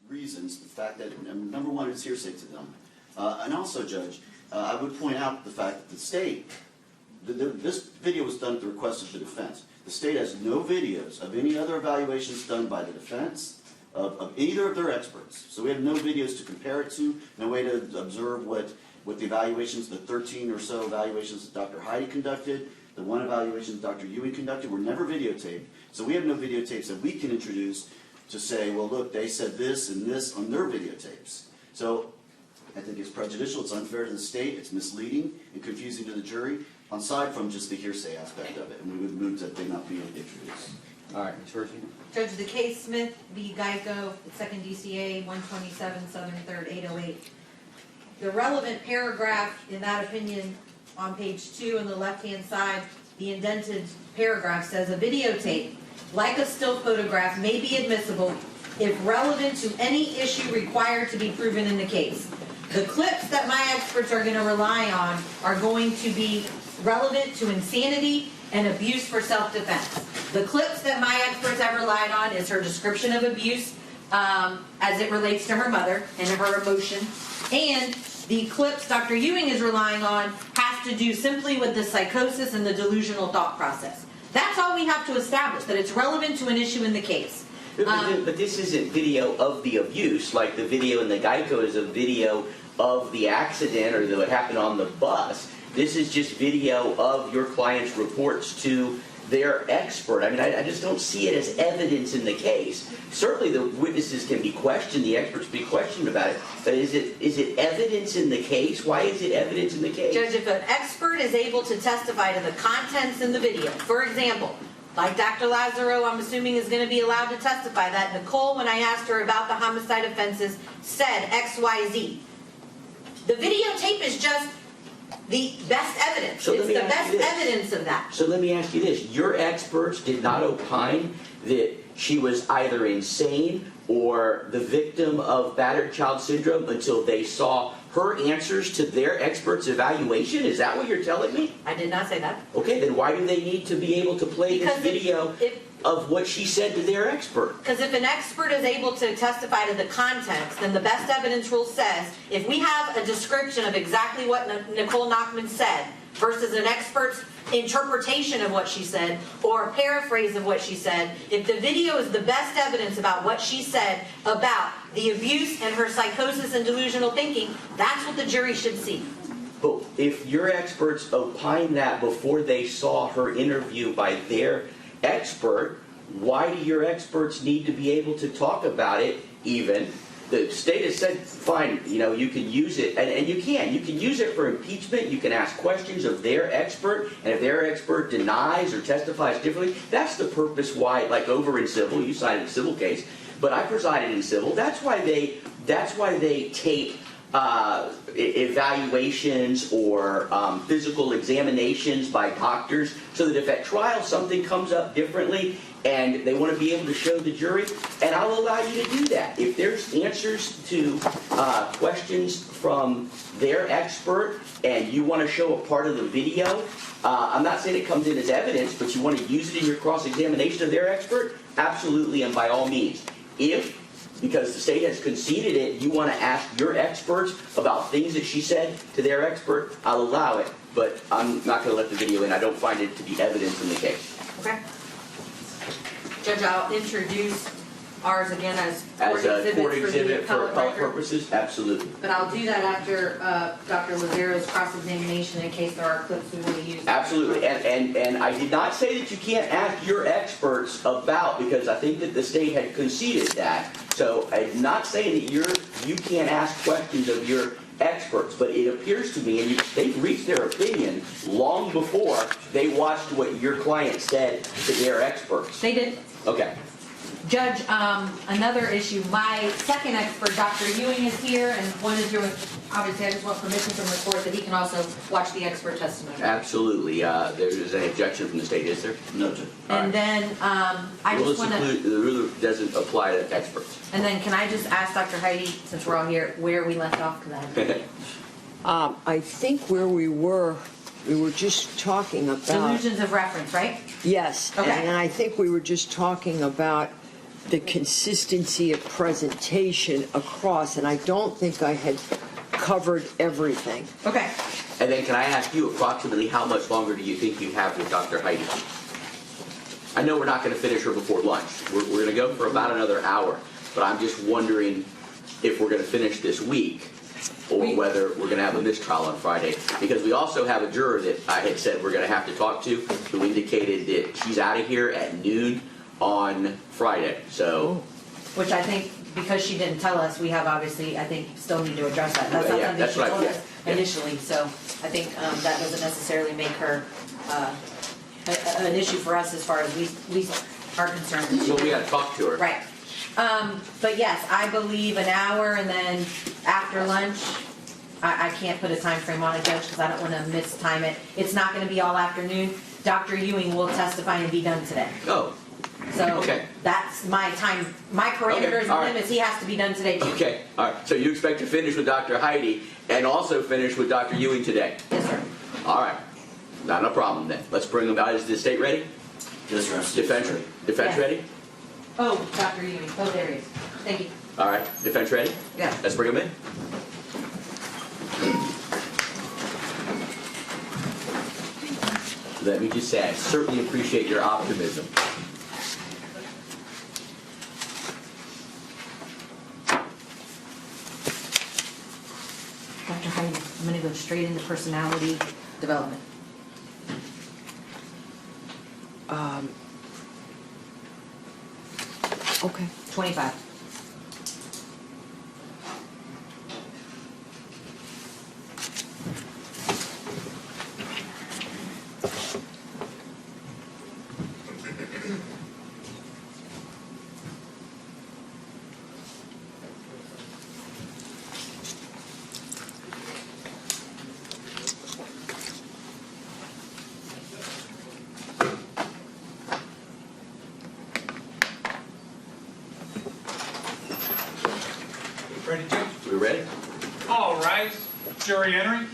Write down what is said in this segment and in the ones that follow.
reasons, the fact that, number one, it's hearsay to them. And also, Judge, I would point out the fact that the state, this video was done at the request of the defense. The state has no videos of any other evaluations done by the defense, of either of their experts. So we have no videos to compare it to, no way to observe what the evaluations, the 13 or so evaluations that Dr. Heidi conducted, the one evaluation that Dr. Joanie conducted, were never videotaped. So we have no videotapes that we can introduce to say, well, look, they said this and this on their videotapes. So I think it's prejudicial, it's unfair to the state, it's misleading and confusing to the jury, aside from just the hearsay aspect of it. And we would move that they not be introduced. All right, Ms. Hershey. Judge, the case Smith v. Geico, 2nd DCA, 127 Southern 3rd, 808. The relevant paragraph in that opinion on page 2 on the left-hand side, the indented paragraph says, a videotape, like a still photograph, may be admissible if relevant to any issue required to be proven in the case. The clips that my experts are going to rely on are going to be relevant to insanity and abuse for self-defense. The clips that my experts have relied on is her description of abuse as it relates to her mother and her emotion. And the clips Dr. Ewing is relying on has to do simply with the psychosis and the delusional thought process. That's all we have to establish, that it's relevant to an issue in the case. But this isn't video of the abuse, like the video in the Geico is a video of the accident or what happened on the bus. This is just video of your client's reports to their expert. I mean, I just don't see it as evidence in the case. Certainly the witnesses can be questioned, the experts can be questioned about it, but is it evidence in the case? Why is it evidence in the case? Judge, if an expert is able to testify to the contents in the video, for example, like Dr. Lazaro, I'm assuming, is going to be allowed to testify that Nicole, when I asked her about the homicide offenses, said XYZ. The videotape is just the best evidence. So it's the best evidence of that. So let me ask you this. Your experts did not opine that she was either insane or the victim of battered child syndrome until they saw her answers to their expert's evaluation? Is that what you're telling me? I did not say that. Okay, then why do they need to be able to play this video of what she said to their expert? Because if an expert is able to testify to the context, then the best evidence rule says, if we have a description of exactly what Nicole Nachtman said versus an expert's interpretation of what she said or a paraphrase of what she said, if the video is the best evidence about what she said about the abuse and her psychosis and delusional thinking, that's what the jury should see. But if your experts opine that before they saw her interview by their expert, why do your experts need to be able to talk about it even? The state has said, fine, you can use it, and you can. You can use it for impeachment. You can ask questions of their expert, and if their expert denies or testifies differently, that's the purpose why, like over in civil, you cited a civil case, but I presided in civil. That's why they tape evaluations or physical examinations by doctors, so that if at trial something comes up differently and they want to be able to show the jury, and I'll allow you to do that. If there's answers to questions from their expert and you want to show a part of the video, I'm not saying it comes in as evidence, but you want to use it in your cross-examination of their expert, absolutely, and by all means. If, because the state has conceded it, you want to ask your experts about things that she said to their expert, I'll allow it, but I'm not going to let the video in. I don't find it to be evidence in the case. Okay. Judge, I'll introduce ours again as a court exhibit for appellate appellate record. purposes? Absolutely. But I'll do that after Dr. Lazaro's cross-examination in case there are clips we want to use. Absolutely. And I did not say that you can't ask your experts about, because I think that the state had conceded that. So I'm not saying that you can't ask questions of your experts, but it appears to me, and they've reached their opinion long before they watched what your client said to their experts. They did. Okay. Judge, another issue. My second expert, Dr. Ewing, is here and wanted to, obviously I just want permission from the court that he can also watch the expert testimony. Absolutely. There is an objection from the state, is there? No, Judge. And then I just want to... The rule doesn't apply to experts. And then can I just ask Dr. Heidi, since we're all here, where we left off? I think where we were just talking about... Delusions of reference, right? Yes. Okay. And I think we were just talking about the consistency of presentation across, and I don't think I had covered everything. Okay. And then can I ask you approximately how much longer do you think you have with Dr. Heidi? I know we're not going to finish her before lunch. We're going to go for about another hour, but I'm just wondering if we're going to finish this week or whether we're going to have a mistrial on Friday. Because we also have a juror that I had said we're going to have to talk to who indicated that she's out of here at noon on Friday. So, Which I think, because she didn't tell us, we have obviously, I think, still need to address that. That's not Yeah, something that's she right, told yeah, us yeah. initially, so I think that doesn't necessarily make her an issue for us as far as we are concerned. so we got to talk to her. Right. But yes, I believe an hour, and then after lunch, I can't put a time frame on it, Judge, because I don't want to mistime it. It's not going to be all afternoon. Dr. Ewing will testify and be done today. Oh, So Okay. that's my time, my parameters all and right. limits. He has to be done today too. okay. All right. So you expect to finish with Dr. Heidi and also finish with Dr. Ewing today? Yes, sir. All right. Not a problem then. Let's bring them out. Is the state ready? Yes, Your Honor. Defense, defense Yes. ready? Oh, Dr. Ewing. Oh, there he is. Thank you. All right. Defense ready? Yeah. Let's bring them in. Let me just say, I certainly appreciate your optimism. Dr. Heidi, I'm going to go straight into personality development. Okay. 25. Ready, Judge? We ready? All right. Jury entering.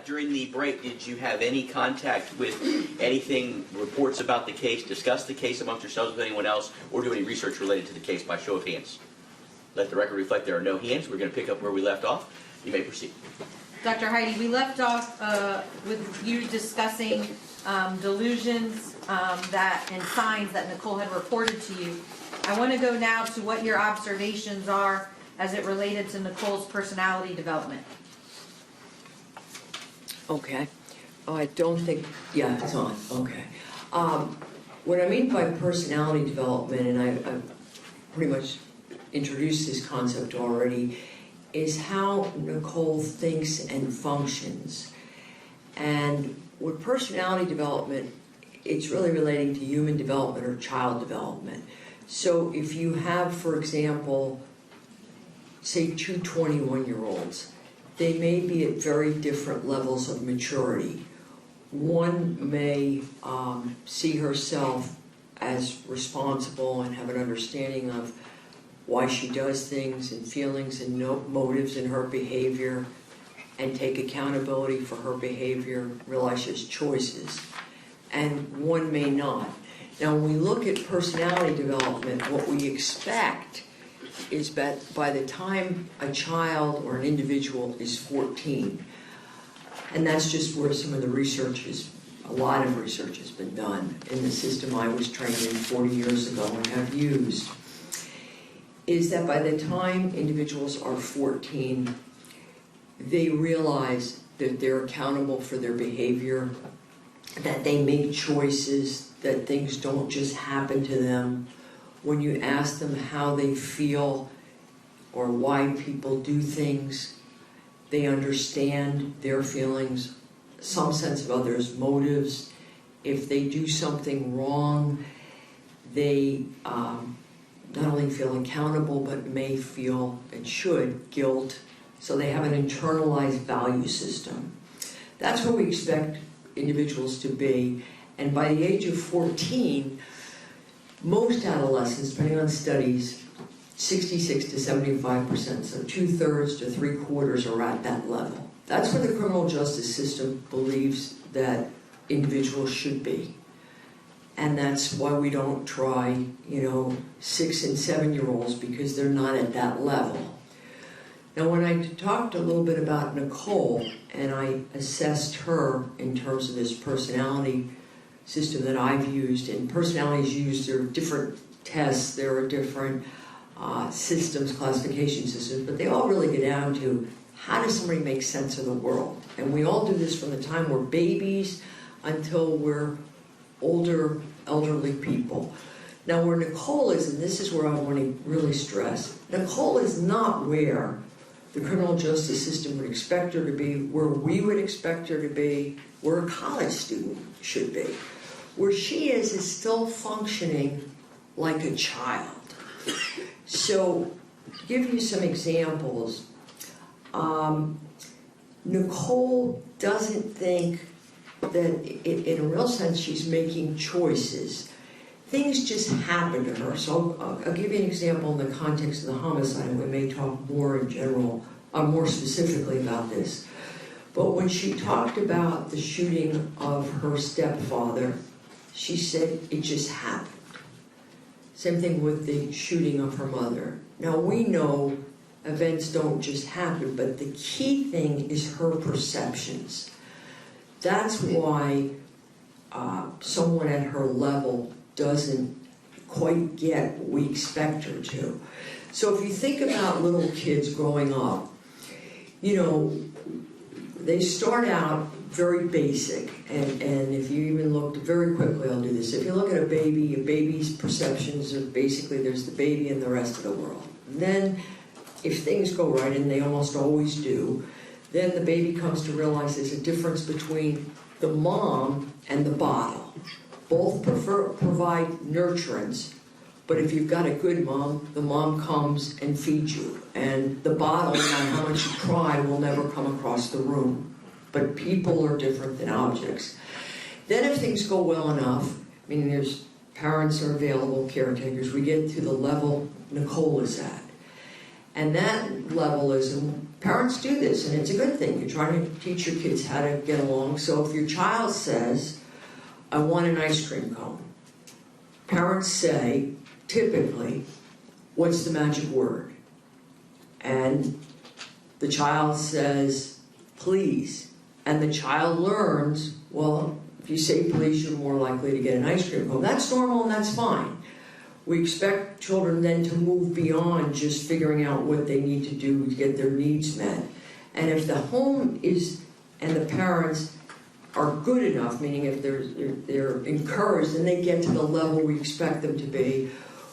During the break, did you have any contact with anything, reports about the case, discuss the case amongst yourselves with anyone else, or do any research related to the case by show of hands? Let the record reflect there are no hands. We're going to pick up where we left off. You may proceed. Dr. Heidi, we left off with you discussing delusions and signs that Nicole had reported to you. I want to go now to what your observations are as it related to Nicole's personality development. Okay. Oh, I don't think, yeah, it's on. Okay. What I mean by personality development, and I pretty much introduced this concept already, is how Nicole thinks and functions. And with personality development, it's really relating to human development or child development. So if you have, for example, say 2 21-year-olds, they may be at very different levels of maturity. One may see herself as responsible and have an understanding of why she does things and feelings and motives in her behavior, and take accountability for her behavior, realize she has choices. And one may not. Now, when we look at personality development, what we expect is that by the time a child or an individual is 14, and that's just where some of the research is, a lot of research has been done in the system I was trained in 40 years ago and have used, is that by the time individuals are 14, they realize that they're accountable for their behavior, that they make choices, that things don't just happen to them. When you ask them how they feel or why people do things, they understand their feelings, some sense of others' motives. If they do something wrong, they not only feel accountable, but may feel, and should, guilt, So they have an internalized value system. That's where we expect individuals to be. And by the age of 14, most adolescents, depending on studies, 66 to 75%, so 2/3 to 3/4 are at that level. That's where the criminal justice system believes that individuals should be. And that's why we don't try, 6 and 7-year-olds, because they're not at that level. Now, when I talked a little bit about Nicole, and I assessed her in terms of this personality system that I've used, and personalities used, there are different tests, there are different systems, classification systems, but they all really get down to how does somebody make sense of the world? And we all do this from the time we're babies until we're older, elderly people. Now, where Nicole is, and this is where I want to really stress, Nicole is not where the criminal justice system would expect her to be, where we would expect her to be, where a college student should be. Where she is still functioning like a child. So, to give you some examples, Nicole doesn't think that, in a real sense, she's making choices. Things just happen to her. So I'll give you an example in the context of the homicide. We may talk more in general, more specifically about this. But when she talked about the shooting of her stepfather, she said it just happened. Same thing with the shooting of her mother. Now we know events don't just happen, but the key thing is her perceptions. That's why someone at her level doesn't quite get what we expect her to. So if you think about little kids growing up, they start out very basic, and if you even look very quickly, I'll do this. If you look at a baby's perceptions are basically there's the baby and the rest of the world. And then if things go right, and they almost always do, then the baby comes to realize there's a difference between the mom and the bottle. Both provide nurturance, but if you've got a good mom, the mom comes and feeds you. And the bottle, no matter how much you try, will never come across the room. But people are different than objects. Then if things go well enough, meaning there's parents are available, caretakers, we get to the level Nicole is at. And that level is, and parents do this, and it's a good thing. You're trying to teach your kids how to get along. So if your child says, I want an ice cream cone, parents say, typically, what's the magic word? And the child says, please. And the child learns, well, if you say please, you're more likely to get an ice cream cone. That's normal and that's fine. We expect children then to move beyond just figuring out what they need to do to get their needs met. And if the home is, and the parents are good enough, meaning if they're encouraged, then they get to the level we expect them to be,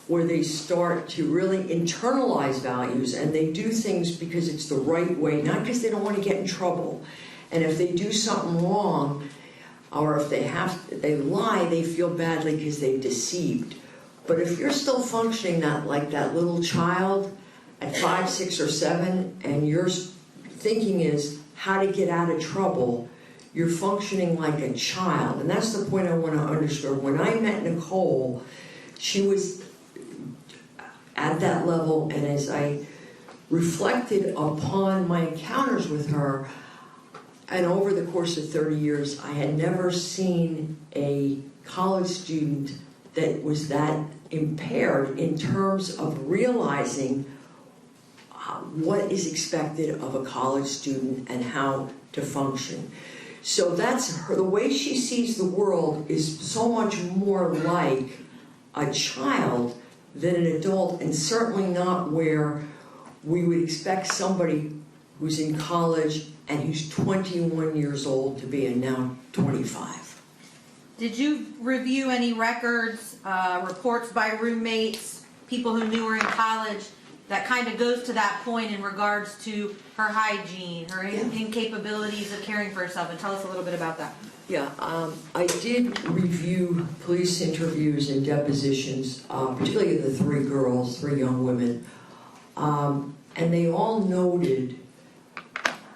where they start to really internalize values, and they do things because it's the right way, not because they don't want to get in trouble. And if they do something wrong, or if they lie, they feel badly because they've deceived. But if you're still functioning like that little child at 5, 6, or 7, and your thinking is how to get out of trouble, you're functioning like a child. And that's the point I want to underscore. When I met Nicole, she was at that level, and as I reflected upon my encounters with her, and over the course of 30 years, I had never seen a college student that was that impaired in terms of realizing what is expected of a college student and how to function. So that's her. The way she sees the world is so much more like a child than an adult, and certainly not where we would expect somebody who's in college and who's 21 years old to be, and now 25. Did you review any records, reports by roommates, people who knew her in college, that kind of goes to that point in regards to her hygiene, her incapabilities of caring for herself? And tell us a little bit about that. Yeah, I did review police interviews and depositions, particularly of the 3 girls, 3 young women, and they all noted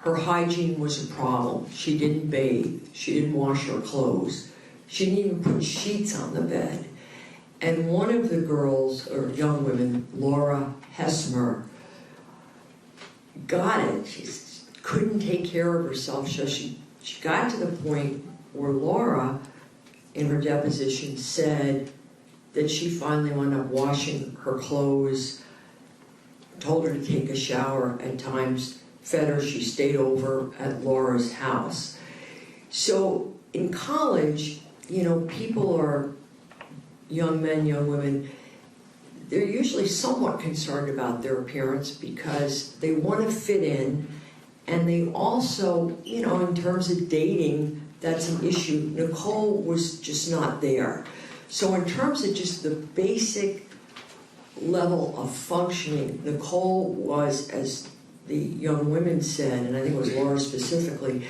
Her hygiene was a problem. She didn't bathe. She didn't wash her clothes. She didn't even put sheets on the bed. And one of the girls, or young women, Laura Hesmer, got it. She couldn't take care of herself. So she got to the point where Laura, in her deposition, said that she finally wound up washing her clothes, told her to take a shower at times, fed her. She stayed over at Laura's house. So in college, you know, people are, young men, young women, they're usually somewhat concerned about their appearance because they want to fit in, and they also, you know, in terms of dating, that's an issue. Nicole was just not there. So in terms of just the basic level of functioning, Nicole was, as the young women said, and I think it was Laura specifically,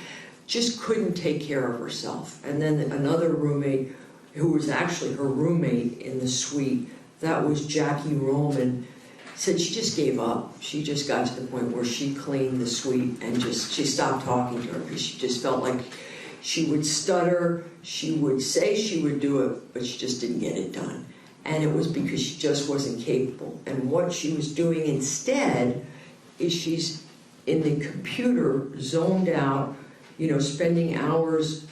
just couldn't take care of herself. And then another roommate, who was actually her roommate in the suite, that was Jackie Roman, said she just gave up. She just got to the point where she cleaned the suite and she stopped talking to her because she just felt like she would stutter, she would say she would do it, but she just didn't get it done. And it was because she just wasn't capable. And what she was doing instead is she's in the computer, zoned out, you know, spending hours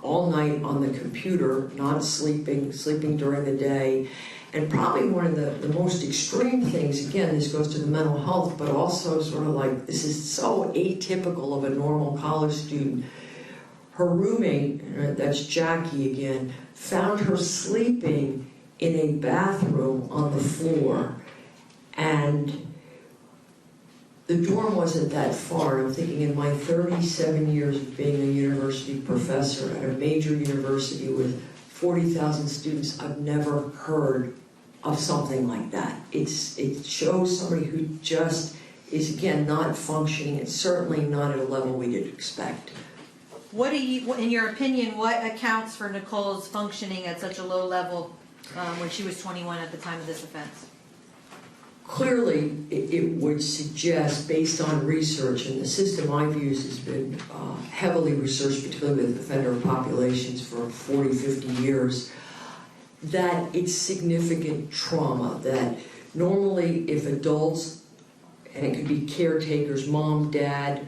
all night on the computer, not sleeping during the day. And probably one of the most extreme things, again, this goes to the mental health, but also sort of like, this is so atypical of a normal college student. Her roommate, that's Jackie again, found her sleeping in a bathroom on the floor. And the dorm wasn't that far. I'm thinking in my 37 years of being a university professor at a major university with 40,000 students, I've never heard of something like that. It shows somebody who just is, again, not functioning, and certainly not at a level we did expect. What do you, in your opinion, what accounts for Nicole's functioning at such a low level when she was 21 at the time of this offense? Clearly, it would suggest, based on research, and the system I've used has been heavily researched, particularly with offender populations for 40, 50 years, that it's significant trauma, that normally if adults, and it could be caretakers, mom, dad,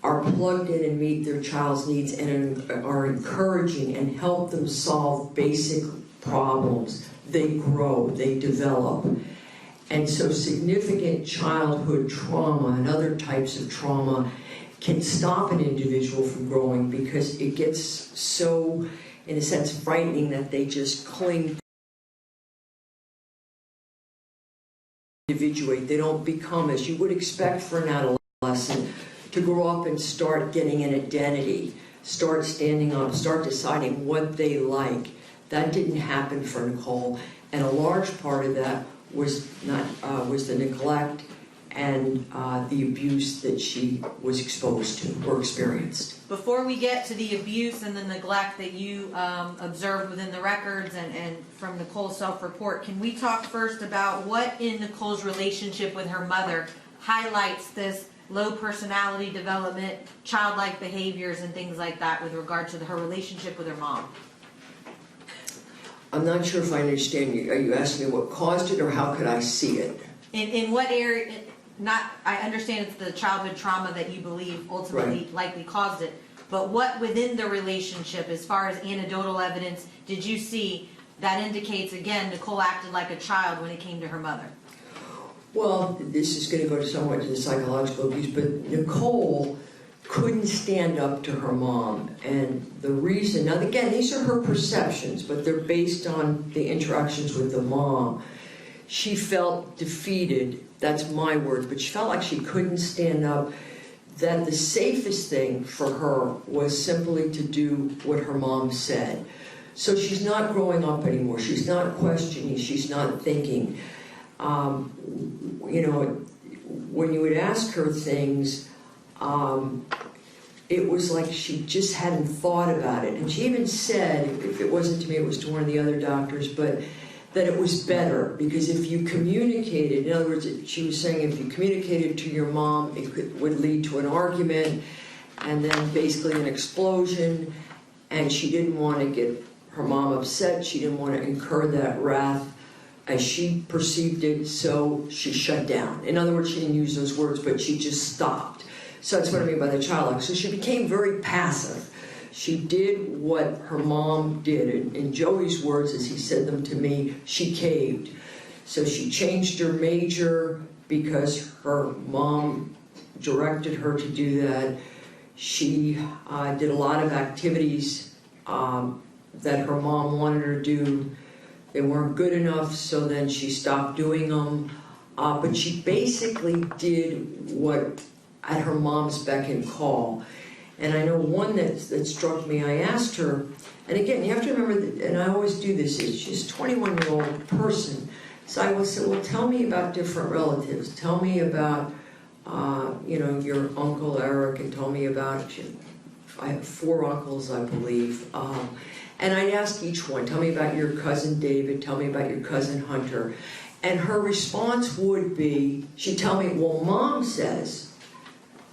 are plugged in and meet their child's needs and are encouraging and help them solve basic problems, they grow, they develop. And so significant childhood trauma and other types of trauma can stop an individual from growing because it gets so, in a sense, frightening that they just cling, individuate. They don't become, as you would expect for an adolescent, to grow up and start getting an identity, start standing up, start deciding what they like. That didn't happen for Nicole, and a large part of that was the neglect and the abuse that she was exposed to or experienced. Before we get to the abuse and the neglect that you observed within the records and from Nicole's self-report, can we talk first about what in Nicole's relationship with her mother highlights this low personality development, childlike behaviors, and things like that with regard to her relationship with her mom? I'm not sure if I understand you. Are you asking me what caused it or how could I see it? In what area? I understand it's the childhood trauma that you believe ultimately likely caused it, but what within the relationship, as far as anecdotal evidence, did you see that indicates, again, Nicole acted like a child when it came to her mother? Well, this is going to go somewhat to the psychological abuse, but Nicole couldn't stand up to her mom. And the reason, now again, these are her perceptions, but they're based on the interactions with the mom. She felt defeated, that's my word, but she felt like she couldn't stand up, that the safest thing for her was simply to do what her mom said. So she's not growing up anymore, she's not questioning, she's not thinking. You know, when you would ask her things, it was like she just hadn't thought about it. And she even said, if it wasn't to me, it was to one of the other doctors, but that it was better, because if you communicated, in other words, she was saying if you communicated to your mom, would lead to an argument, and then basically an explosion, and she didn't want to get her mom upset, she didn't want to incur that wrath as she perceived it, so she shut down. In other words, she didn't use those words, but she just stopped. So that's what I mean by the childlike. So she became very passive. She did what her mom did. In Joey's words, as he said them to me, she caved. So she changed her major because her mom directed her to do that. She did a lot of activities that her mom wanted her to do. They weren't good enough, so then she stopped doing them. But she basically did what at her mom's beck and call. And I know one that struck me, I asked her, and again, you have to remember, that, and I always do this, she's a 21-year-old person. So I said, well, tell me about different relatives. Tell me about, your Uncle Eric, and tell me about, I have 4 uncles, I believe. And I'd ask each one, tell me about your cousin David, tell me about your cousin Hunter. And her response would be, she'd tell me, well, Mom says,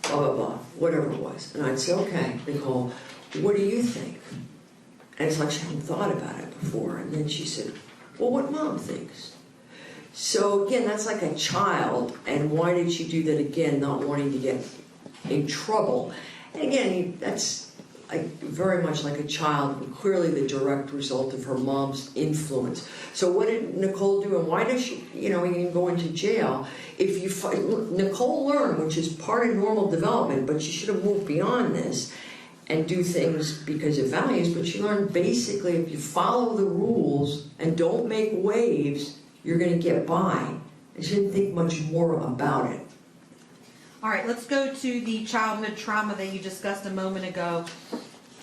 blah, blah, blah, whatever it was. And I'd say, okay, Nicole, what do you think? And it's like she hadn't thought about it before. And then she said, well, what Mom thinks. So again, that's like a child. And why did she do that again, not wanting to get in trouble? And again, that's very much like a child, but clearly the direct result of her mom's influence. So what did Nicole do, and why does she, even go into jail? If Nicole learned, which is part of normal development, but she should have moved beyond this and do things because of values, but she learned basically if you follow the rules and don't make waves, you're going to get by. And she didn't think much more about it. All right, let's go to the childhood trauma that you discussed a moment ago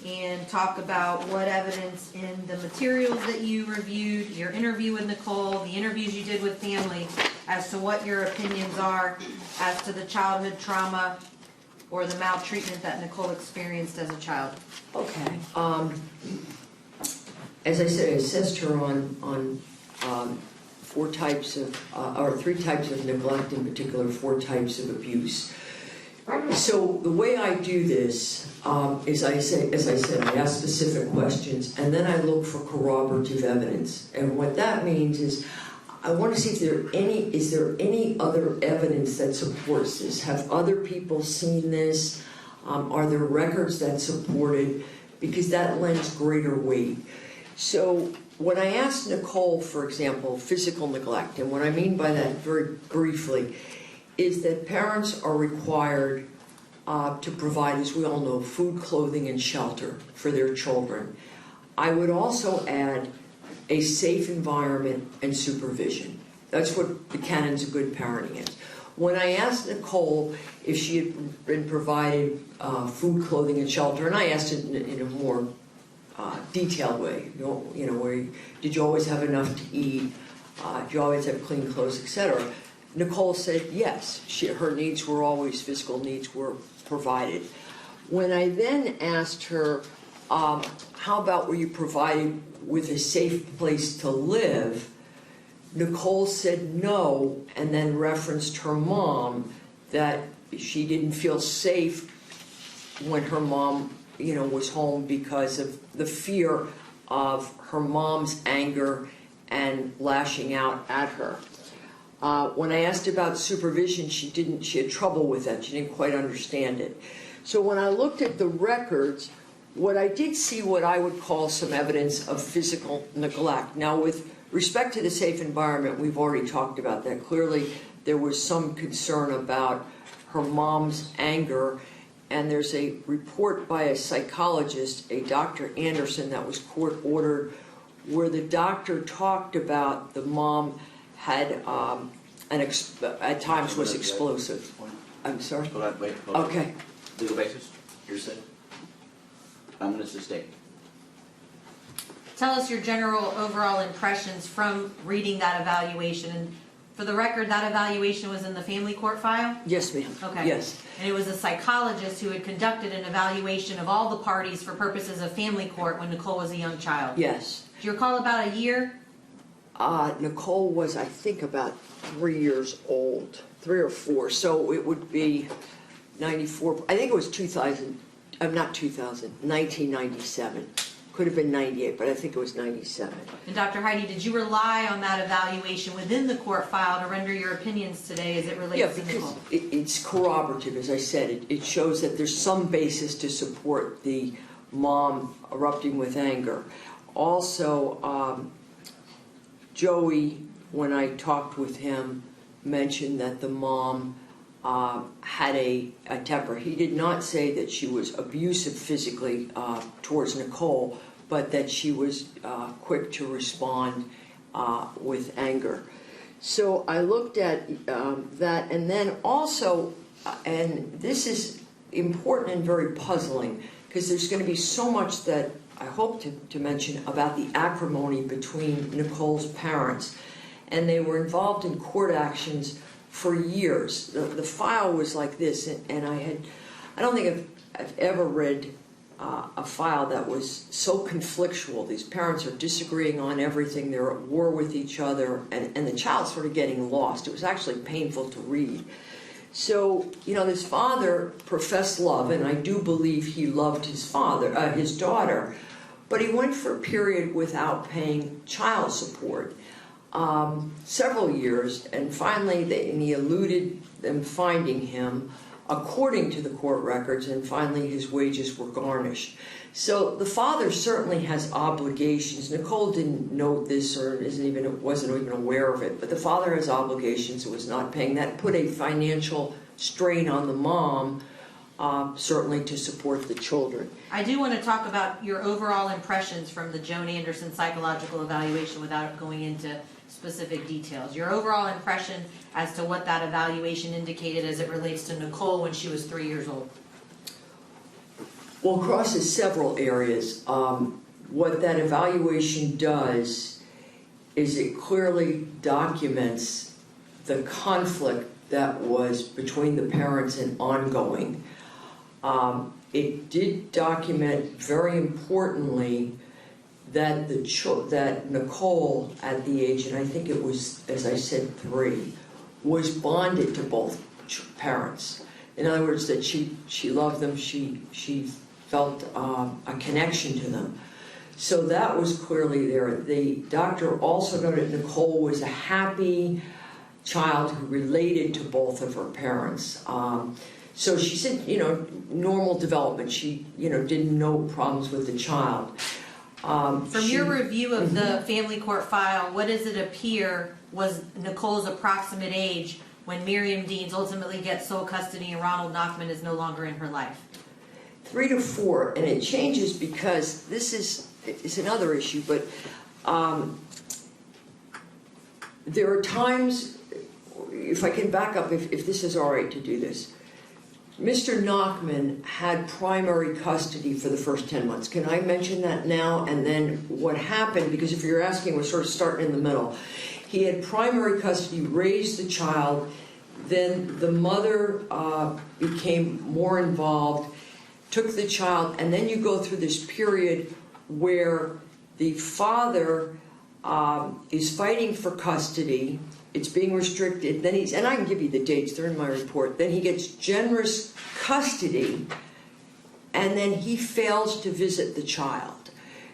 and talk about what evidence in the materials that you reviewed, your interview with Nicole, the interviews you did with family, as to what your opinions are as to the childhood trauma or the maltreatment that Nicole experienced as a child. Okay. As I said, I assessed her on 4 types of, or 3 types of neglect, in particular 4 types of abuse. So the way I do this is, as I said, I ask specific questions, and then I look for corroborative evidence. And what that means is, I want to see if is there any other evidence that supports this? Have other people seen this? Are there records that support it? Because that lends greater weight. So when I asked Nicole, for example, physical neglect, and what I mean by that very briefly, is that parents are required to provide, as we all know, food, clothing, and shelter for their children. I would also add a safe environment and supervision. That's what the canons of good parenting is. When I asked Nicole if she had been provided food, clothing, and shelter, and I asked it in a more detailed way, where did you always have enough to eat? Did you always have clean clothes, etc.? Nicole said yes. Her needs were always, physical needs were provided. When I then asked her, how about were you provided with a safe place to live? Nicole said no, and then referenced her mom, that she didn't feel safe when her mom, was home because of the fear of her mom's anger and lashing out at her. When I asked about supervision, she had trouble with that. She didn't quite understand it. So when I looked at the records, what I did see what I would call some evidence of physical neglect. Now, with respect to the safe environment, we've already talked about that. Clearly, there was some concern about her mom's anger, and there's a report by a psychologist, a Dr. Anderson, that was court-ordered, where the doctor talked about the mom had, at times was explosive. I'm sorry? Hold on, wait. Okay. Legal basis? Hearsay? I'm going to sustain. Tell us your general overall impressions from reading that evaluation. And for the record, that evaluation was in the family court file? Yes, ma'am. Okay. Yes. And it was a psychologist who had conducted an evaluation of all the parties for purposes of family court when Nicole was a young child. Yes. Do you recall about a year? Nicole was, I think, about 3 years old, 3 or 4, so it would be 94, I think it was 1997. Could have been 98, but I think it was 97. And Dr. Heidi, did you rely on that evaluation within the court file to render your opinions today as it relates to because Nicole? it's corroborative, as I said. It shows that there's some basis to support the mom erupting with anger. Also, Joey, when I talked with him, mentioned that the mom had a temper. He did not say that she was abusive physically towards Nicole, but that she was quick to respond with anger. So I looked at that, and then also, and this is important and very puzzling, because there's going to be so much that I hope to mention about the acrimony between Nicole's parents. And they were involved in court actions for years. The file was like this, and I don't think I've ever read a file that was so conflictual. These parents are disagreeing on everything, they're at war with each other, and the child's sort of getting lost. It was actually painful to read. So, this father professed love, and I do believe he loved his daughter, but he went for a period without paying child support. Several years, and finally he eluded them finding him according to the court records, and finally his wages were garnished. So the father certainly has obligations. Nicole didn't know this or wasn't even aware of it, but the father has obligations and was not paying. That put a financial strain on the mom, certainly to support the children. I do want to talk about your overall impressions from the Joanie Anderson psychological evaluation without going into specific details. Your overall impression as to what that evaluation indicated as it relates to Nicole when she was 3 years old. Well, crosses several areas. What that evaluation does is it clearly documents the conflict that was between the parents and ongoing. It did document, very importantly, that that Nicole, at the age, and I think it was, as I said, 3, was bonded to both parents. In other words, that she loved them, she felt a connection to them. So that was clearly there. The doctor also noted Nicole was a happy child who related to both of her parents. So she said, normal development. She, didn't know problems with the child. From your review of the family court file, what does it appear was Nicole's approximate age when Miriam Deans ultimately gets sole custody and Ronald Nachtman is no longer in her life? 3 to 4, and it changes because this is another issue, but there are times, if I can back up, if this is all right to do this. Mr. Nachtman had primary custody for the first 10 months. Can I mention that now? And then what happened, because if you're asking, we're sort of starting in the middle. He had primary custody, raised the child, then the mother became more involved, took the child, and then you go through this period where the father is fighting for custody. It's being restricted. Then and I can give you the dates, they're in my report. Then he gets generous custody, and then he fails to visit the child.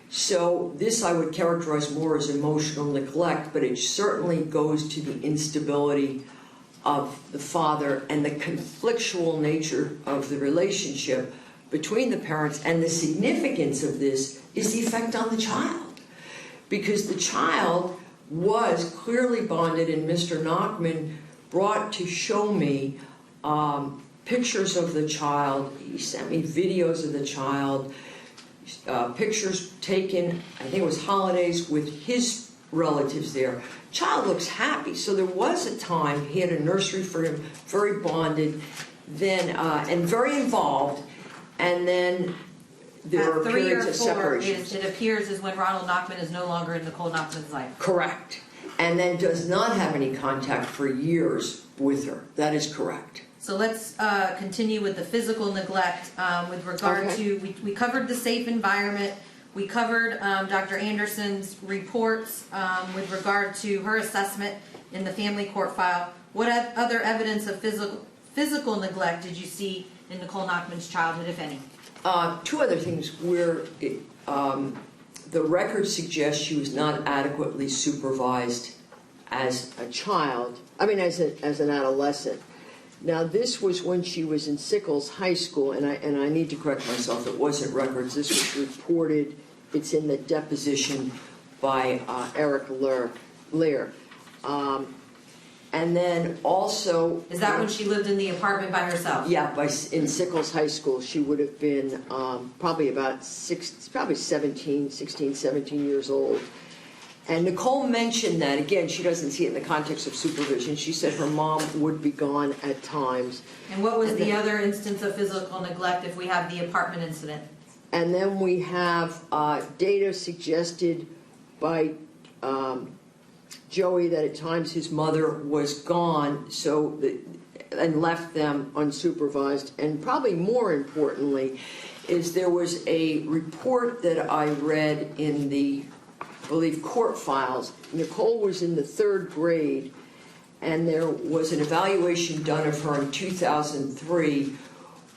So this I would characterize more as emotional neglect, but it certainly goes to the instability of the father and the conflictual nature of the relationship between the parents. And the significance of this is the effect on the child, because the child was clearly bonded, and Mr. Nachtman brought to show me pictures of the child. He sent me videos of the child, pictures taken, I think it was holidays, with his relatives there. Child looks happy. So there was a time he had a nursery for him, very bonded, then and very involved, and then there are periods of separation. It appears is when Ronald Nachtman is no longer in Nicole Nachtman's life. Correct. And then does not have any contact for years with her. That is correct. So let's continue with the physical neglect with regard to, we covered the safe environment. We covered Dr. Anderson's reports with regard to her assessment in the family court file. What other evidence of physical neglect did you see in Nicole Nachtman's childhood, if any? Two other things where the record suggests she was not adequately supervised as a child, as an adolescent. Now, this was when she was in Sickles High School, and I need to correct myself, it wasn't records, this was reported, it's in the deposition by Eric Lear. And then also... Is that when she lived in the apartment by herself? Yeah, in Sickles High School, she would have been probably about 16, 17 years old. And Nicole mentioned that, again, she doesn't see it in the context of supervision. She said her mom would be gone at times. And what was the other instance of physical neglect if we have the apartment incident? And then we have data suggested by Joey that at times his mother was gone and left them unsupervised. And probably more importantly is there was a report that I read in the, I believe, court files. Nicole was in the 3rd grade, and there was an evaluation done of her in 2003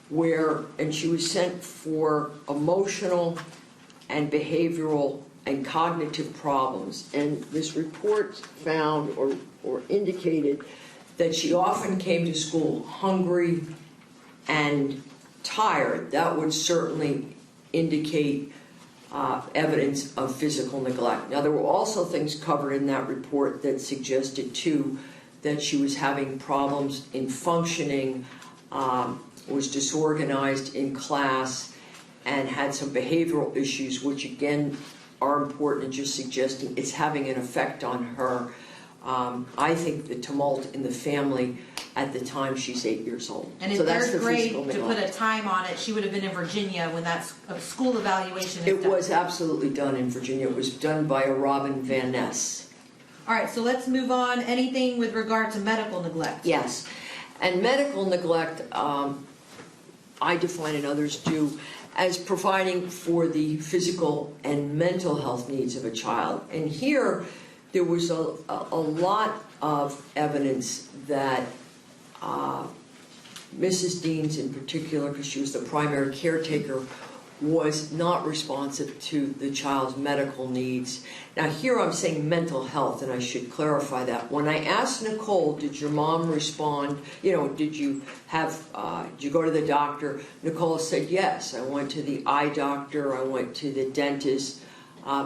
and she was sent for emotional and behavioral and cognitive problems. And this report found or indicated that she often came to school hungry and tired. That would certainly indicate evidence of physical neglect. Now, there were also things covered in that report that suggested, too, that she was having problems in functioning, was disorganized in class, and had some behavioral issues, which, again, are important and just suggesting it's having an effect on her. I think the tumult in the family at the time she's 8 years old. And in so that's 3rd grade, to put a time on it, she would have been in Virginia when that school evaluation is It done. was absolutely done in Virginia. It was done by a Robin Van Ness. All right, so let's move on. Anything with regard to medical neglect? Yes. And medical neglect, I define and others do, as providing for the physical and mental health needs of a child. And here, there was a lot of evidence that Mrs. Deans in particular, because she was the primary caretaker, was not responsive to the child's medical needs. Now here I'm saying mental health, and I should clarify that. When I asked Nicole, did your mom respond, did you go to the doctor? Nicole said, yes, I went to the eye doctor, I went to the dentist,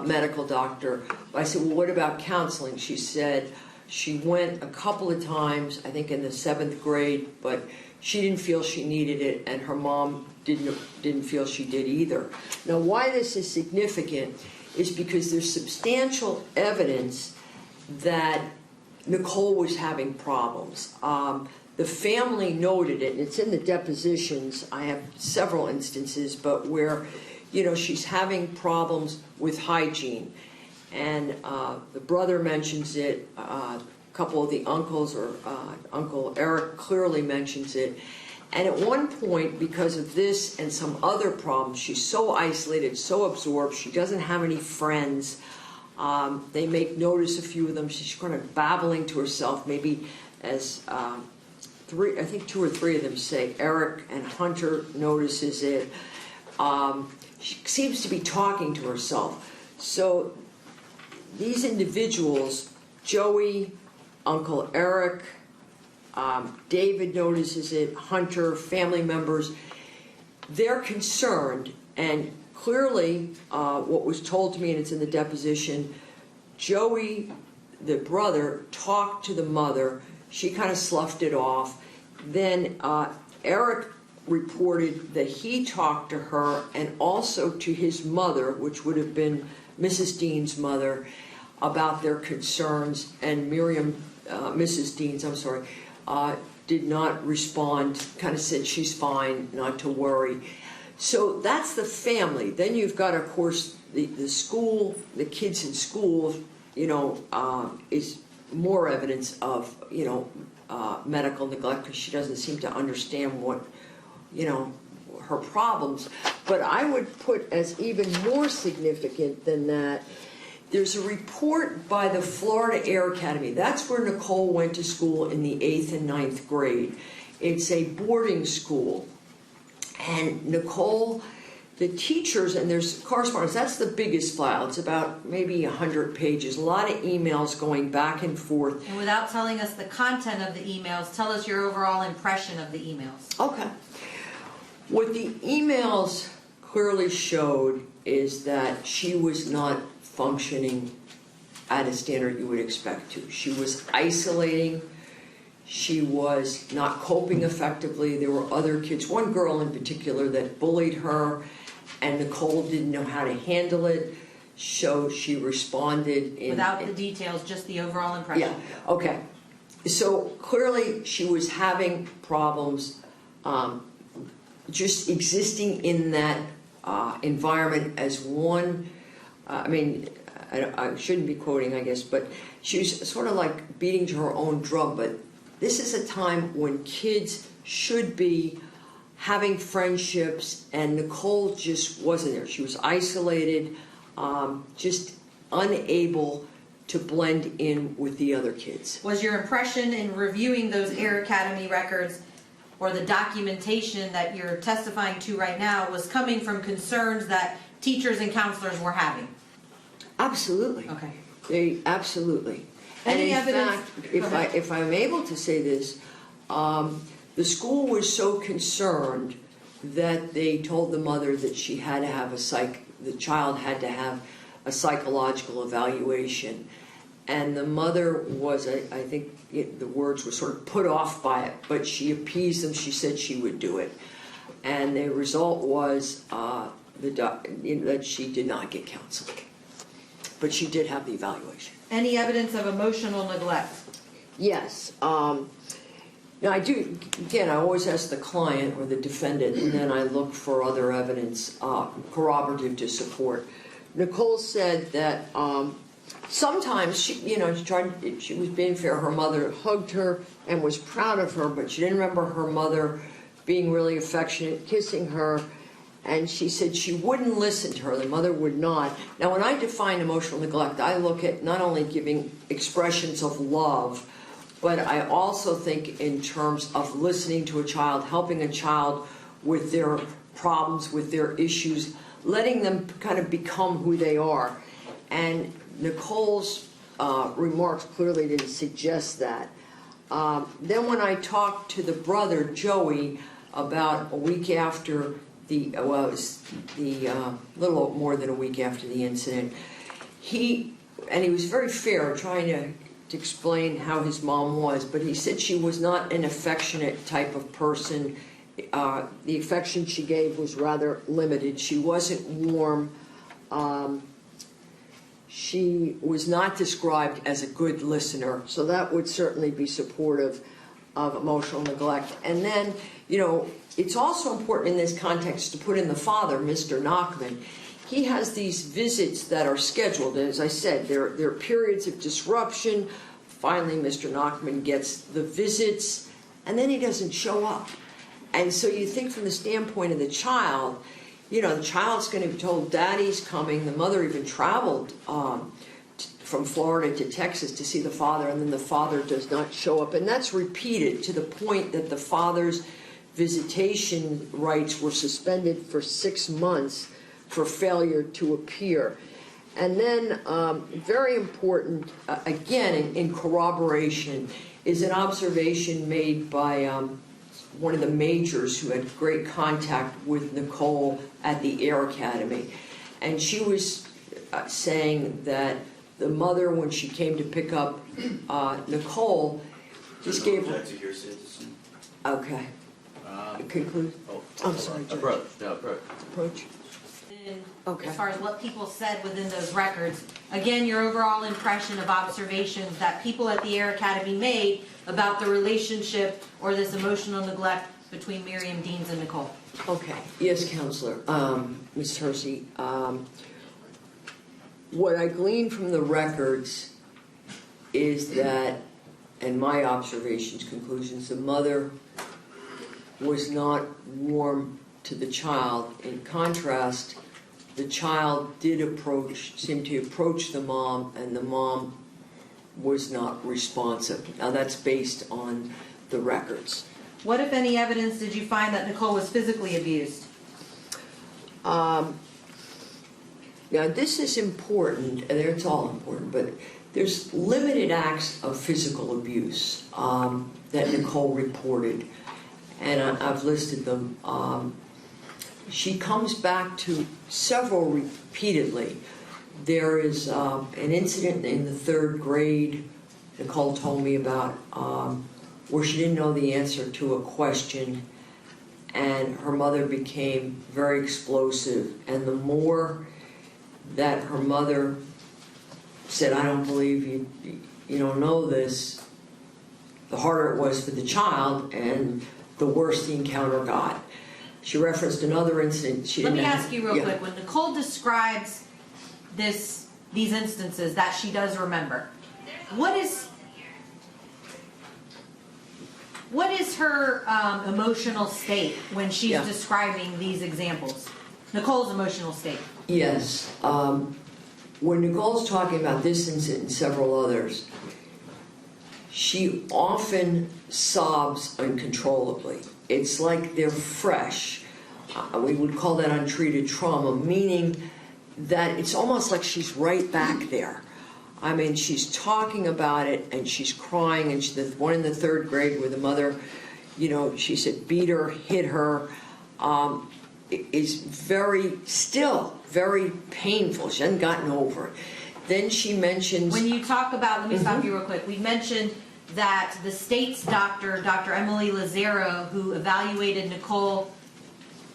medical doctor. I said, well, what about counseling? She said she went a couple of times, I think in the 7th grade, but she didn't feel she needed it, and her mom didn't feel she did either. Now, why this is significant is because there's substantial evidence that Nicole was having problems. The family noted it, and it's in the depositions. I have several instances, but where, she's having problems with hygiene. And the brother mentions it, a couple of the uncles, or Uncle Eric clearly mentions it. And at one point, because of this and some other problems, she's so isolated, so absorbed, she doesn't have any friends. They make notice, a few of them, she's kind of babbling to herself, maybe as I think 2 or 3 of them say. Eric and Hunter notices it. She seems to be talking to herself. So these individuals, Joey, Uncle Eric, David notices it, Hunter, family members, they're concerned, and clearly what was told to me, and it's in the deposition, Joey, the brother, talked to the mother. She kind of sloughed it off. Then Eric reported that he talked to her and also to his mother, which would have been Mrs. Dean's mother, about their concerns, and Mrs. Dean's, did not respond, kind of said she's fine, not to worry. So that's the family. Then you've got, of course, the school, the kids in school, is more evidence of, medical neglect, because she doesn't seem to understand what, her problems. But I would put as even more significant than that, there's a report by the Florida Air Academy. That's where Nicole went to school in the 8th and 9th grade. It's a boarding school. And Nicole, the teachers, and there's correspondence, that's the biggest file. It's about maybe 100 pages, a lot of emails going back and forth. And without telling us the content of the emails, tell us your overall impression of the emails. Okay. What the emails clearly showed is that she was not functioning at a standard you would expect to. She was isolating. She was not coping effectively. There were other kids, one girl in particular that bullied her, and Nicole didn't know how to handle it, so she responded in... Without the details, just the overall impression. Yeah, okay. So clearly she was having problems just existing in that environment as one... I shouldn't be quoting, I guess, but she was sort of like beating to her own drum. But this is a time when kids should be having friendships, and Nicole just wasn't there. She was isolated, just unable to blend in with the other kids. Was your impression in reviewing those Air Academy records or the documentation that you're testifying to right now was coming from concerns that teachers and counselors were having? Absolutely. Okay. Absolutely. Any and in evidence? fact, if I'm able to say this, the school was so concerned that they told the mother that she had to have the child had to have a psychological evaluation, and the mother was, I think the words were sort of put off by it, but she appeased them. She said she would do it, and the result was that she did not get counseling. But she did have the evaluation. Any evidence of emotional neglect? Yes. Now I do, again, I always ask the client or the defendant, and then I look for other evidence, corroborative to support. Nicole said that sometimes she was being fair. Her mother hugged her and was proud of her, but she didn't remember her mother being really affectionate, kissing her. And she said she wouldn't listen to her. The mother would not. Now, when I define emotional neglect, I look at not only giving expressions of love, but I also think in terms of listening to a child, helping a child with their problems, with their issues, letting them kind of become who they are. And Nicole's remarks clearly didn't suggest that. Then when I talked to the brother, Joey, about a week after it was little more than a week after the incident, he was very fair trying to explain how his mom was, but he said she was not an affectionate type of person. The affection she gave was rather limited. She wasn't warm. She was not described as a good listener, so that would certainly be supportive of emotional neglect. And then, it's also important in this context to put in the father, Mr. Nachtman. He has these visits that are scheduled, and as I said, there are periods of disruption. Finally, Mr. Nachtman gets the visits, and then he doesn't show up. And so you think from the standpoint of the child, the child's going to be told, Daddy's coming. The mother even traveled from Florida to Texas to see the father, and then the father does not show up. And that's repeated to the point that the father's visitation rights were suspended for 6 months for failure to appear. And then, very important, again, in corroboration, is an observation made by one of the majors who had great contact with Nicole at the Air Academy. And she was saying that the mother, when she came to pick up Nicole, just gave her... Okay. Conclude? I'm sorry, Judge. Approach. Okay. As far as what people said within those records, again, your overall impression of observations that people at the Air Academy made about the relationship or this emotional neglect between Miriam Deans and Nicole. Okay. Yes, Counselor. Ms. Hersey, what I gleaned from the records is that, and my observations, conclusions, the mother was not warm to the child. In contrast, the child seemed to approach the mom, and the mom was not responsive. Now that's based on the records. What, if any, evidence did you find that Nicole was physically abused? Now this is important, and it's all important, but there's limited acts of physical abuse that Nicole reported, and I've listed them. She comes back to several repeatedly. There is an incident in the 3rd grade Nicole told me about where she didn't know the answer to a question, and her mother became very explosive, and the more that her mother said, "I don't believe you don't know this," the harder it was for the child, and the worse the encounter got. She referenced another incident. Let me ask you real quick. When Nicole describes these instances that she does remember, what is her emotional state when she's describing these examples? Nicole's emotional state. Yes. When Nicole's talking about this incident and several others, she often sobs uncontrollably. It's like they're fresh. We would call that untreated trauma, meaning that it's almost like she's right back there. I mean, she's talking about it and she's crying, and the one in the 3rd grade where the mother, she said beat her, hit her, is very painful. She hasn't gotten over it. Then she mentions... When you talk about, let me stop you real quick. We mentioned that the state's doctor, Dr. Emily Lazaro, who evaluated Nicole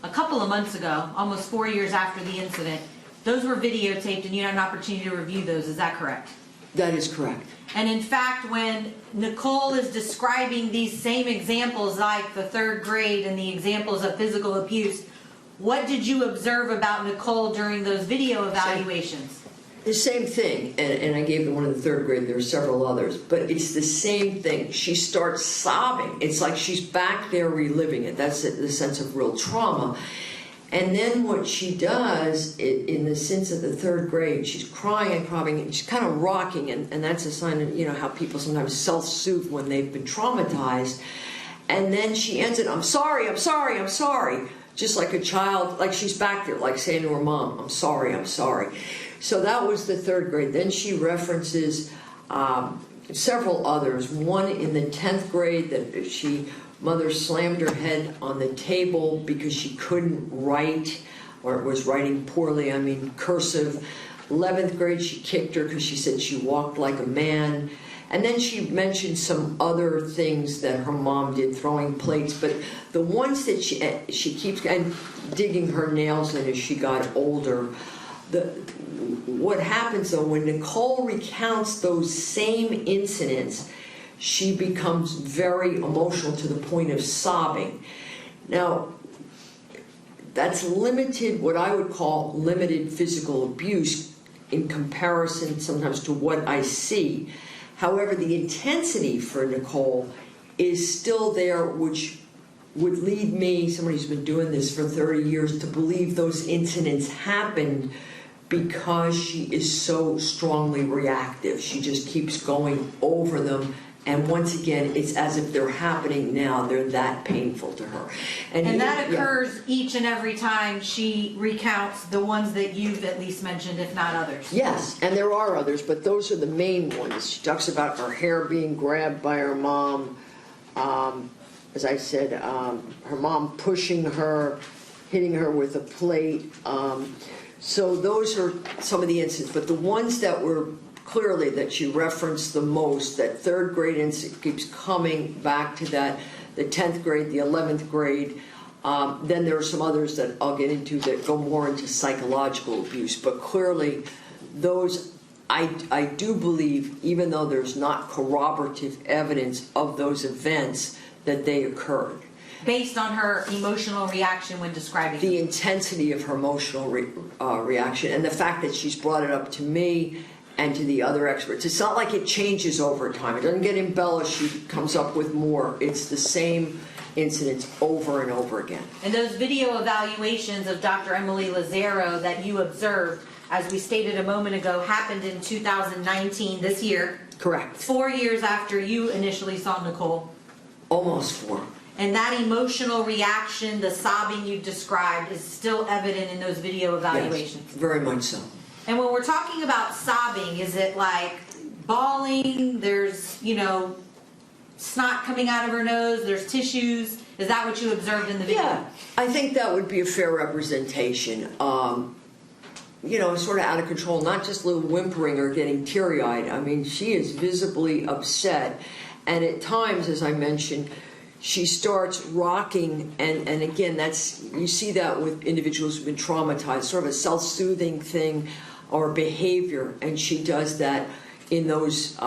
a couple of months ago, almost 4 years after the incident, those were videotaped and you had an opportunity to review those. Is that correct? That is correct. And in fact, when Nicole is describing these same examples, like the 3rd grade and the examples of physical abuse, what did you observe about Nicole during those video evaluations? The same thing, and I gave the one in the 3rd grade, there were several others, but it's the same thing. She starts sobbing. It's like she's back there reliving it. That's the sense of real trauma. And then what she does, in the sense of the 3rd grade, she's crying and crying, and she's kind of rocking, and that's a sign of, how people sometimes self-soothe when they've been traumatized. And then she ends it, I'm sorry, I'm sorry, I'm sorry. Just like a child, like she's back there, like saying to her mom, I'm sorry, I'm sorry. So that was the 3rd grade. Then she references several others. One in the 10th grade that mother slammed her head on the table because she couldn't write, or was writing poorly, cursive. 11th grade, she kicked her because she said she walked like a man. And then she mentioned some other things that her mom did, throwing plates. But the ones that she keeps digging her nails in as she got older. What happens though, when Nicole recounts those same incidents, she becomes very emotional to the point of sobbing. Now, that's limited, what I would call limited physical abuse in comparison sometimes to what I see. However, the intensity for Nicole is still there, which would lead me, somebody who's been doing this for 30 years, to believe those incidents happened because she is so strongly reactive. She just keeps going over them, and once again, it's as if they're happening now. They're that painful to her. And that occurs each and every time she recounts the ones that you've at least mentioned, if not others. Yes, and there are others, but those are the main ones. She talks about her hair being grabbed by her mom. As I said, her mom pushing her, hitting her with a plate. So those are some of the incidents, but the ones that were clearly that she referenced the most, that 3rd grade incident keeps coming back to that, the 10th grade, the 11th grade. Then there are some others that I'll get into that go more into psychological abuse, but clearly those, I do believe, even though there's not corroborative evidence of those events, that they occurred. Based on her emotional reaction when describing the intensity of her emotional reaction, and the fact that she's brought it up to me and to the other experts. It's not like it changes over time. It doesn't get embellished. She comes up with more. It's the same incidents over and over again. And those video evaluations of Dr. Emily Lazaro that you observed, as we stated a moment ago, happened in 2019, this year, Correct. 4 years after you initially saw Nicole. Almost 4. And that emotional reaction, the sobbing you described, is still evident in those video evaluations. Yes, very much so. And when we're talking about sobbing, is it like bawling, there's, snot coming out of her nose, there's tissues? Is that what you observed in the video? Yeah, I think that would be a fair representation. Sort of out of control, not just a little whimpering or getting teary-eyed. I mean, she is visibly upset. And at times, as I mentioned, she starts rocking, and again, you see that with individuals who've been traumatized, sort of a self-soothing thing or behavior, and she does that in those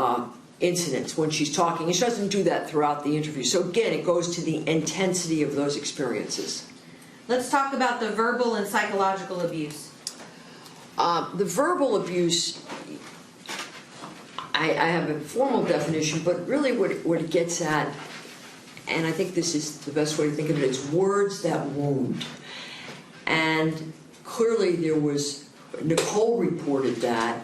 incidents when she's talking. And she doesn't do that throughout the interview. So again, it goes to the intensity of those experiences. Let's talk about the verbal and psychological abuse. The verbal abuse, I have a formal definition, but really what it gets at, and I think this is the best way to think of it, is words that wound. And clearly Nicole reported that,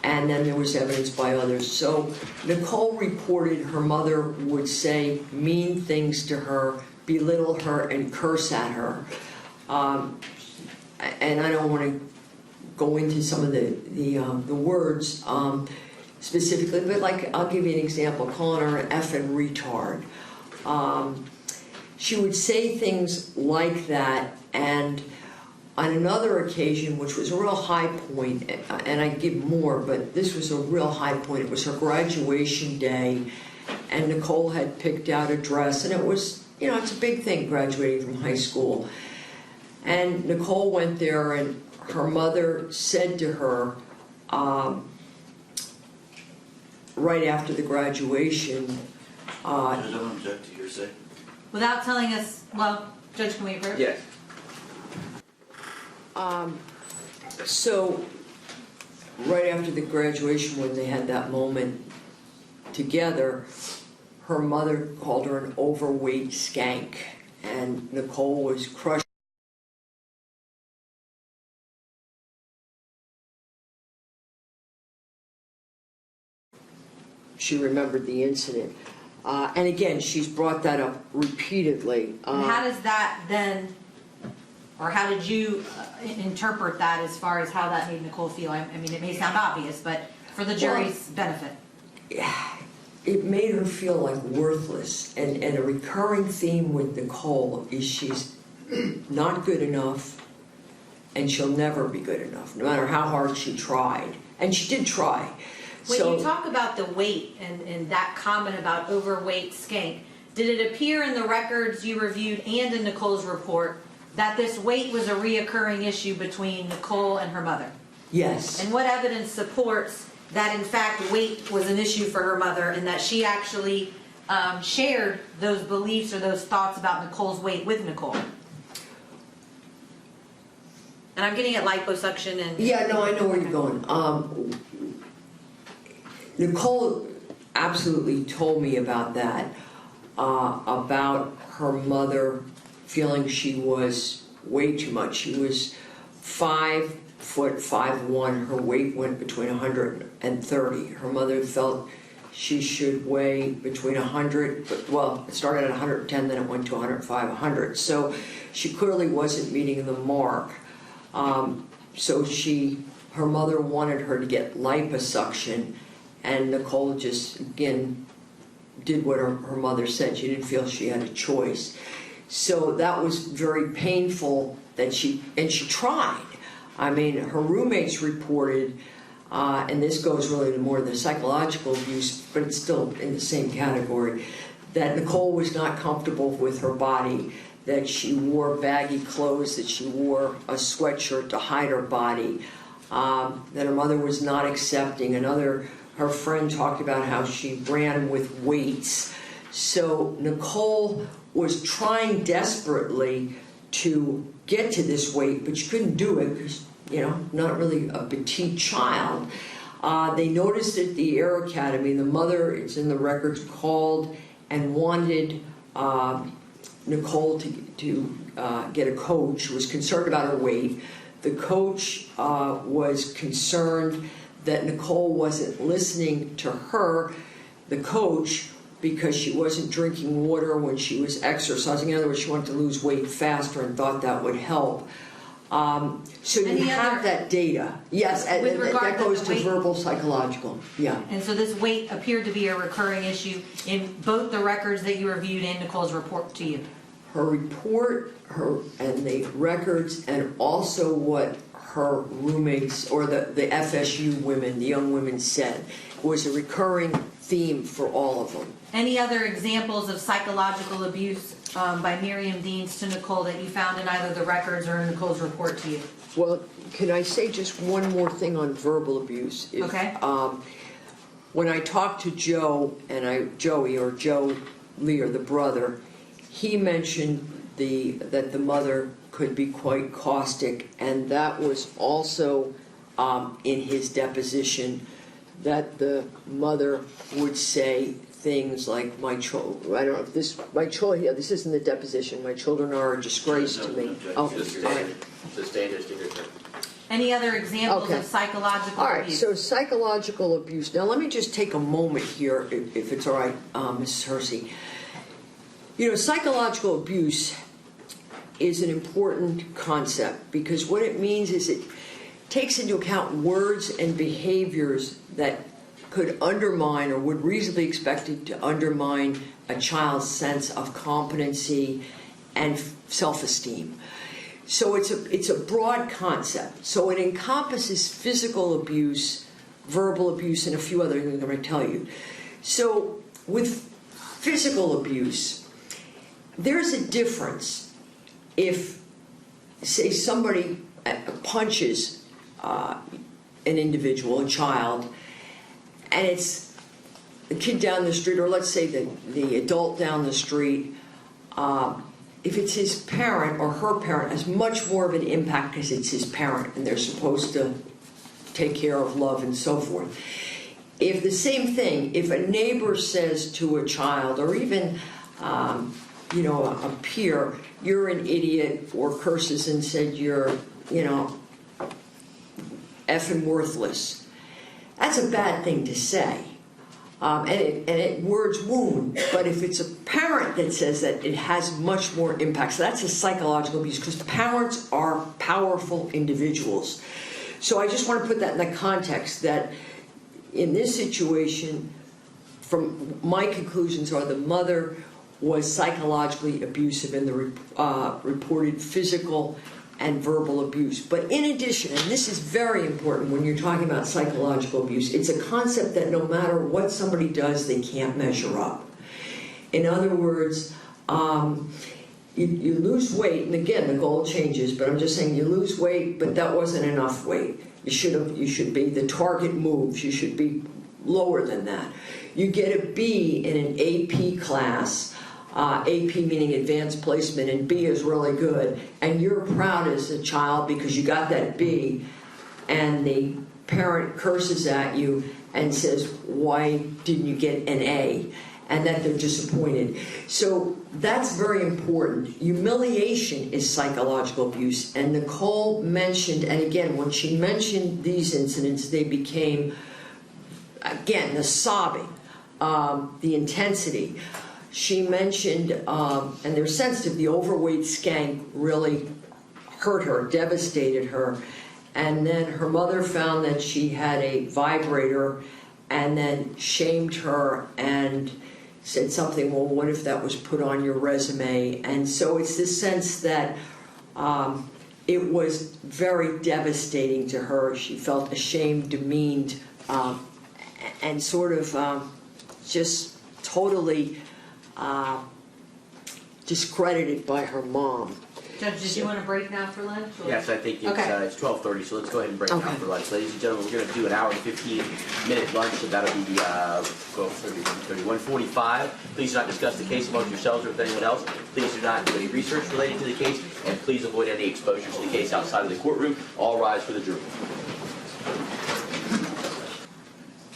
and then there was evidence by others. So Nicole reported her mother would say mean things to her, belittle her, and curse at her. And I don't want to go into some of the words specifically, but I'll give you an example, calling her an effing retard. She would say things like that, and on another occasion, which was a real high point, and I give more, but this was a real high point. It was her graduation day, and Nicole had picked out a dress, and it was, it's a big thing graduating from high school. And Nicole went there, and her mother said to her, right after the graduation, Judge, I don't object to your say. Without telling us, Judge, can we approve? Yes. So, right after the graduation, when they had that moment together, her mother called her an overweight skank, and Nicole was crushed. She remembered the incident. And again, she's brought that up repeatedly. And how does that then, or how did you interpret that as far as how that made Nicole feel? I mean, it may sound obvious, but for the jury's benefit. It made her feel like worthless. And a recurring theme with Nicole is she's not good enough, and she'll never be good enough, no matter how hard she tried. And she did try. When you talk about the weight and that comment about overweight skank, did it appear in the records you reviewed and in Nicole's report that this weight was a reoccurring issue between Nicole and her mother? Yes. And what evidence supports that in fact weight was an issue for her mother and that she actually shared those beliefs or those thoughts about Nicole's weight with Nicole? And I'm getting at liposuction and... Yeah, no, I know where you're going. Nicole absolutely told me about that, about her mother feeling she was way too much. She was 5'5'1". Her weight went between 130. Her mother felt she should weigh between 100, it started at 110, then it went to 105, 100. So she clearly wasn't meeting the mark. So her mother wanted her to get liposuction, and Nicole just, again, did what her mother said. She didn't feel she had a choice. So that was very painful that she tried. I mean, her roommates reported, and this goes really to more of the psychological abuse, but it's still in the same category, that Nicole was not comfortable with her body, that she wore baggy clothes, that she wore a sweatshirt to hide her body, that her mother was not accepting. Her friend talked about how she ran with weights. So Nicole was trying desperately to get to this weight, but she couldn't do it because, not really a petite child. They noticed at the Air Academy, the mother, it's in the records, called and wanted Nicole to get a coach, was concerned about her weight. The coach was concerned that Nicole wasn't listening to her, the coach, because she wasn't drinking water when she was exercising. In other words, she wanted to lose weight faster and thought that would help. So you Any have other- that data. Yes, and With regard that to goes the to weight- verbal psychological. Yeah. And so this weight appeared to be a recurring issue in both the records that you reviewed and Nicole's report to you. Her report, and the records, and also what her roommates or the FSU women, the young women, said was a recurring theme for all of them. Any other examples of psychological abuse by Miriam Deans to Nicole that you found in either the records or in Nicole's report to you? Well, can I say just one more thing on verbal abuse? Okay. When I talked to Joey or Joe Lee, or the brother, he mentioned that the mother could be quite caustic, and that was also in his deposition, that the mother would say things like, this isn't the deposition, my children are a disgrace to me. Oh, all right. Any other examples Okay. of psychological All right, abuse? so psychological abuse. Now, let me just take a moment here, if it's all right, Mrs. Hersey. You know, psychological abuse is an important concept because what it means is it takes into account words and behaviors that could undermine or would reasonably be expected to undermine a child's sense of competency and self-esteem. So it's a broad concept. So it encompasses physical abuse, verbal abuse, and a few other things I'm going to tell you. So with physical abuse, there's a difference if, say, somebody punches an individual, a child, and it's a kid down the street, or let's say the adult down the street, if it's his parent or her parent, has much more of an impact because it's his parent and they're supposed to take care of, love, and so forth. If the same thing, if a neighbor says to a child, or even a peer, you're an idiot, or curses and said you're, effing worthless, that's a bad thing to say. And words wound, but if it's a parent that says that, it has much more impact. So that's a psychological abuse because parents are powerful individuals. So I just want to put that in the context that in this situation, from my conclusions are the mother was psychologically abusive in the reported physical and verbal abuse. But in addition, and this is very important when you're talking about psychological abuse, it's a concept that no matter what somebody does, they can't measure up. In other words, you lose weight, and again, the goal changes, but I'm just saying you lose weight, but that wasn't enough weight. You should be, the target moves, you should be lower than that. You get a B in an AP class, AP meaning advanced placement, and B is really good, and you're proud as a child because you got that B, and the parent curses at you and says, why didn't you get an A? And that they're disappointed. So that's very important. Humiliation is psychological abuse, and Nicole mentioned, and again, when she mentioned these incidents, they became, again, the sobbing, the intensity. She mentioned, and they're sensitive, the overweight skank really hurt her, devastated her. And then her mother found that she had a vibrator and then shamed her and said something, well, what if that was put on your resume? And so it's this sense that it was very devastating to her. She felt ashamed, demeaned, and sort of just totally discredited by her mom. Judge, did you want to break now for lunch? Or? Yes, I think it's, Okay. it's 12:30, so let's go ahead and break Okay. now for lunch. Ladies and gentlemen, we're going to do an hour and 15-minute lunch, so that'll be 1:45. Please do not discuss the case amongst yourselves or with anyone else. Please do not do any research relating to the case, and please avoid any exposure to the case outside of the courtroom. All rise for the jury.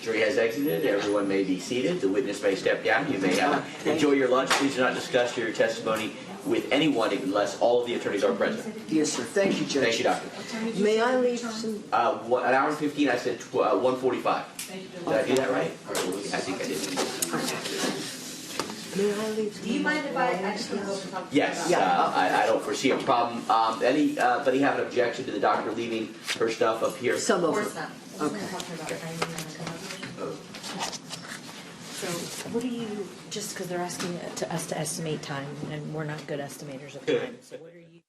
Jury has exited. Everyone may be seated. The witness may step down. You may enjoy your lunch. Please do not discuss your testimony with anyone unless all of the attorneys are present. Yes, sir. Thank you, Judge. Thank you, Doctor. May I leave some? An hour and 15, I said 1:45. Did I do that right? I think I did. May I leave some? Do you mind if I actually go and talk to you Yes, about I don't foresee a problem. Anybody have an objection to the doctor leaving her stuff up here? Some Of of course them. not. Okay. So what do you, just because they're asking us to estimate time, and we're not good estimators of time, so what are you?